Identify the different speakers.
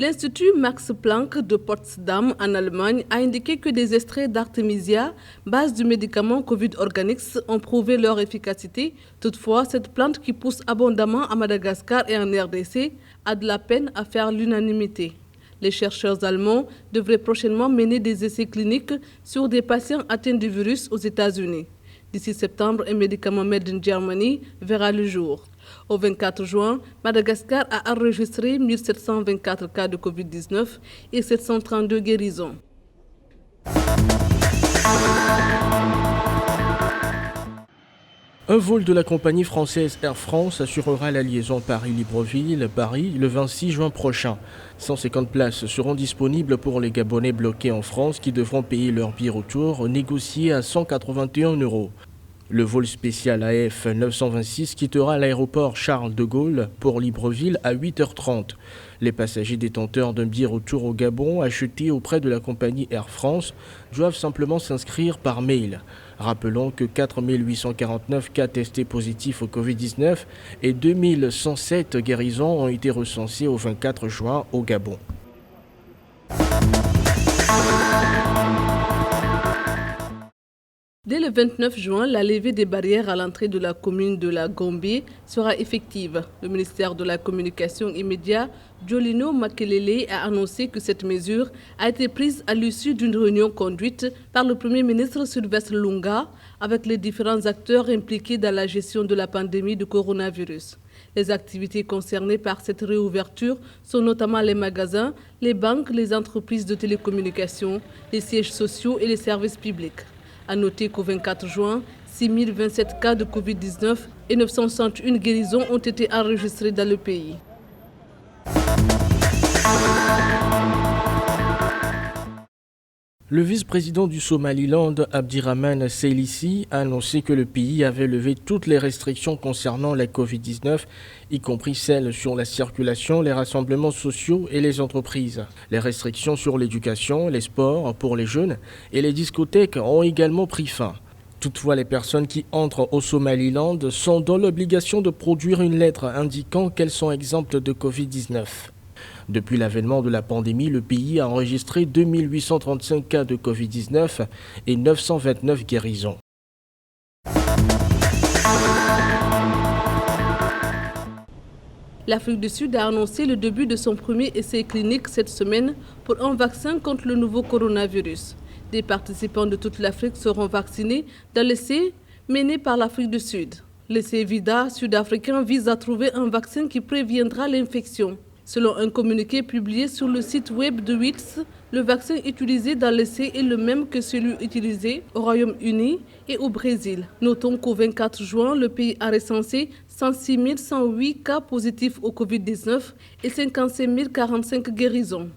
Speaker 1: L'Institut Max Planck de Potsdam en Allemagne a indiqué que des extraits d'Artemisia, base du médicament Covid Organics, ont prouvé leur efficacité. Toutefois, cette plante qui pousse abondamment à Madagascar et en RDC a de la peine à faire l'unanimité. Les chercheurs allemands devraient prochainement mener des essais cliniques sur des patients atteints du virus aux États-Unis. D'ici septembre, un médicament Made in Germany verra le jour. Au 24 juin, Madagascar a enregistré 1724 cas de Covid-19 et 732 guérisons.
Speaker 2: Un vol de la compagnie française Air France assurera la liaison Paris-Libreville-Paris le 26 juin prochain. 150 places seront disponibles pour les Gabonais bloqués en France qui devront payer leur billet retour négocié à 181 €. Le vol spécial AF 926 quittera l'aéroport Charles de Gaulle pour Libreville à 8h30. Les passagers détenteurs d'un billet retour au Gabon acheté auprès de la compagnie Air France doivent simplement s'inscrire par mail. Rappelons que 4 849 cas testés positifs au Covid-19 et 2107 guérisons ont été recensés au 24 juin au Gabon.
Speaker 1: Dès le 29 juin, la levée des barrières à l'entrée de la commune de la Gombe sera effective. Le ministère de la Communication et Médias, Jolino Makelele, a annoncé que cette mesure a été prise à l'issue d'une réunion conduite par le Premier ministre Sylvestre Lunga avec les différents acteurs impliqués dans la gestion de la pandémie de coronavirus. Les activités concernées par cette réouverture sont notamment les magasins, les banques, les entreprises de télécommunications, les sièges sociaux et les services publics. A noter qu'au 24 juin, 6027 cas de Covid-19 et 961 guérisons ont été enregistrés dans le pays.
Speaker 2: Le vice-président du Somaliland, Abdirahman Seylissi, a annoncé que le pays avait levé toutes les restrictions concernant la Covid-19, y compris celles sur la circulation, les rassemblements sociaux et les entreprises. Les restrictions sur l'éducation, les sports pour les jeunes et les discothèques ont également pris fin. Toutefois, les personnes qui entrent au Somaliland sont dans l'obligation de produire une lettre indiquant qu'elles sont exemptes de Covid-19. Depuis l'avènement de la pandémie, le pays a enregistré 2835 cas de Covid-19 et 929 guérisons.
Speaker 1: L'Afrique du Sud a annoncé le début de son premier essai clinique cette semaine pour un vaccin contre le nouveau coronavirus. Des participants de toute l'Afrique seront vaccinés dans l'essai mené par l'Afrique du Sud. L'essai VIDA sud-africain vise à trouver un vaccin qui préviendra l'infection. Selon un communiqué publié sur le site web de WITS, le vaccin utilisé dans l'essai est le même que celui utilisé au Royaume-Uni et au Brésil. Notons qu'au 24 juin, le pays a recensé 106 108 cas positifs au Covid-19 et 55 045 guérisons.